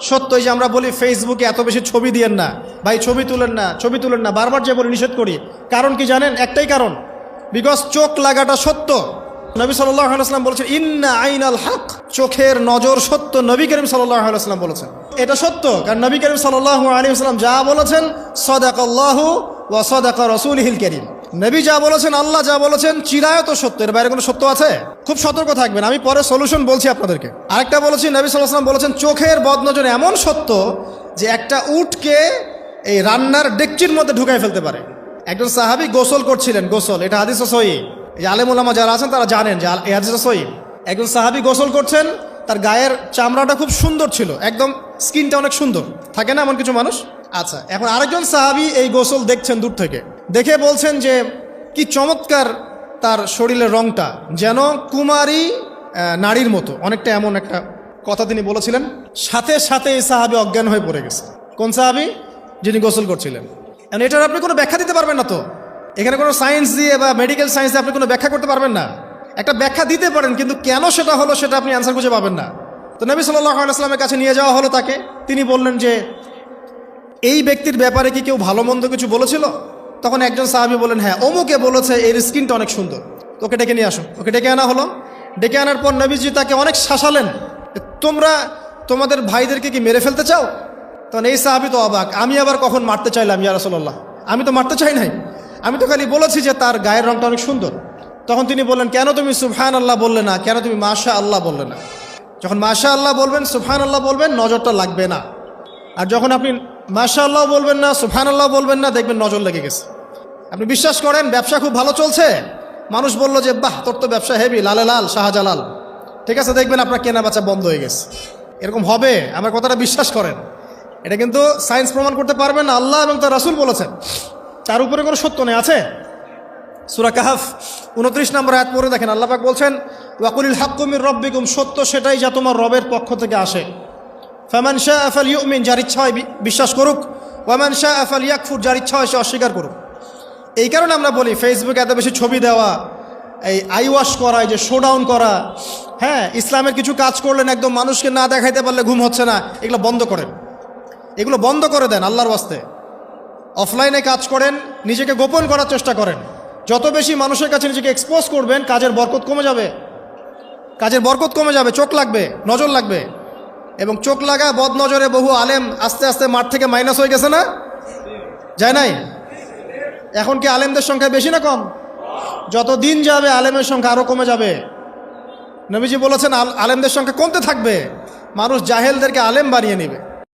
সত্যই যে আমরা বলি ফেসবুকে এত বেশি ছবি দিয়েন না ভাই, ছবি তুলেন না, ছবি তুলেন না, বারবার যে বলি নিষেধ করি। কারণ কি জানেন? একটাই কারণ, বিকজ চোখ লাগাটা সত্য। নবী সাল্লাল্লাহু আলাইহি ওয়াসাল্লাম বলেছেন ইন্না আইনাল হক, চোখের নজর সত্য। নবী করিম সাল্লাল্লাহু আলাইহি ওয়াসাল্লাম বলেছেন এটা সত্য, কারণ নবী করিম সাল্লাল্লাহু আলাইহি ওয়াসাল্লাম যা বলেছেন সাদাকাল্লাহু ওয়া সাদাকা রাসূলুহুল কারীম, নবী যা বলেছেন, আল্লাহ যা বলেছেন চিরায়ত সত্য, এর বাইরে কোনো সত্য আছে? খুব সতর্ক থাকবেন, আমি পরে সলিউশন বলছি আপনাদেরকে। আরেকটা বলেছি, নবী সাল্লাল্লাহু আলাইহি ওয়াসাল্লাম বলেছেন চোখের বদনজর এমন সত্য যে একটা উটকে এই রান্নার ডেকচির মধ্যে ঢুকায় ফেলতে পারে। একজন সাহাবী গোসল করছিলেন, গোসল, এটা হাদিসে সহিহ, এই আলেম ওলামা যারা আছেন তারা জানেন যে এই হাদিসে সহিহ। একজন সাহাবী গোসল করছেন, তার গায়ের চামড়াটা খুব সুন্দর ছিল, একদম স্কিনটা অনেক সুন্দর, থাকে না এমন কিছু মানুষ? আচ্ছা, এখন আরেকজন সাহাবী এই গোসল দেখছেন দূর থেকে, দেখে বলছেন যে কি চমৎকার তার শরীরের রংটা, যেন কুমারী নারীর মতো, অনেকটা এমন একটা কথা তিনি বলেছিলেন। সাথে সাথে এই সাহাবী অজ্ঞান হয়ে পড়ে গেছে। কোন সাহাবী? যিনি গোসল করছিলেন। এখন এটার আপনি কোনো ব্যাখ্যা দিতে পারবেন না, তো এখানে কোনো সায়েন্স দিয়ে বা মেডিকেল সায়েন্স দিয়ে আপনি কোনো ব্যাখ্যা করতে পারবেন না। একটা ব্যাখ্যা দিতে পারেন, কিন্তু কেন সেটা হলো সেটা আপনি অ্যান্সার খুঁজে পাবেন না। তো নবী সাল্লাল্লাহু আলাইহি ওয়াসাল্লামের কাছে নিয়ে যাওয়া হলো তাকে। তিনি বললেন যে এই ব্যক্তির ব্যাপারে কি কেউ ভালো মন্দ কিছু বলেছিল? তখন একজন সাহাবী বলেন, হ্যাঁ, অমুকে বলেছে এর স্কিনটা অনেক সুন্দর, ওকে ডেকে নিয়ে আসো। ওকে ডেকে আনা হলো। ডেকে আনার পর নবীজি তাকে অনেক শাসালেন, তোমরা তোমাদের ভাইদেরকে কি মেরে ফেলতে চাও? তখন এই সাহাবী তো অবাক, আমি আবার কখন মারতে চাইলাম ইয়া রাসূলুল্লাহ, আমি তো মারতে চাই নাই, আমি তো খালি বলেছি যে তার গায়ের রংটা অনেক সুন্দর। তখন তিনি বললেন, কেন তুমি সুবহানাল্লাহ বললে না, কেন তুমি মাশাআল্লাহ বললে না? যখন মাশাআল্লাহ বলবেন, সুবহানাল্লাহ বলবেন, নজরটা লাগবে না। আর যখন আপনি মাশাআল্লাহ বলবেন না, সুবহানাল্লাহ বলবেন না, দেখবেন নজর লেগে গেছে। আপনি বিশ্বাস করেন ব্যবসা খুব ভালো চলছে, মানুষ বলল যে বাহ তোর তো ব্যবসা হেভি, লালে লাল শাহজালাল, ঠিক আছে, দেখবেন আপনার কেনা বেচা বন্ধ হয়ে গেছে। এরকম হবে, আমার কথাটা বিশ্বাস করেন। এটা কিন্তু সায়েন্স প্রমাণ করতে পারবেন না, আল্লাহ এবং তার রাসূল বলেছেন, তার উপরে কোনো সত্য নেই। আছে সূরা কাহফ 29 নম্বর আয়াত পড়ে দেখেন, আল্লাহ পাক বলছেন ওয়াকুলিল হাক্কু মির রাব্বিকুম, সত্য সেটাই যা তোমার রবের পক্ষ থেকে আসে। ফামান শাআ ফালইউমিন, যার ইচ্ছা হয় বিশ্বাস করুক, ওয়ামান শাআ ফালইয়াকফুর, যার ইচ্ছা হয় সে অস্বীকার করুক। এই কারণে আমরা বলি ফেসবুকে এত বেশি ছবি দেওয়া, এই আই ওয়াশ করা, এই যে শোডাউন করা, হ্যাঁ, ইসলামের কিছু কাজ করলেন একদম মানুষকে না দেখাইতে পারলে ঘুম হচ্ছে না, এগুলো বন্ধ করেন, এগুলো বন্ধ করে দেন আল্লাহর ওয়াস্তে। অফলাইনে কাজ করেন, নিজেকে গোপন করার চেষ্টা করেন। যত বেশি মানুষের কাছে নিজেকে এক্সপোজ করবেন, কাজের বরকত কমে যাবে, কাজের বরকত কমে যাবে, চোখ লাগবে, নজর লাগবে। এবং চোখ লাগা বদ নজরে বহু আলেম আস্তে আস্তে মাঠ থেকে মাইনাস হয়ে গেছে না? যায় নাই? এখন কি আলেমদের সংখ্যা বেশি না কম? যত দিন যাবে আলেমের সংখ্যা আরও কমে যাবে। নবীজি বলেছেন আলেমদের সংখ্যা কমতে থাকবে, মানুষ জাহেলদেরকে আলেম বানিয়ে নেবে।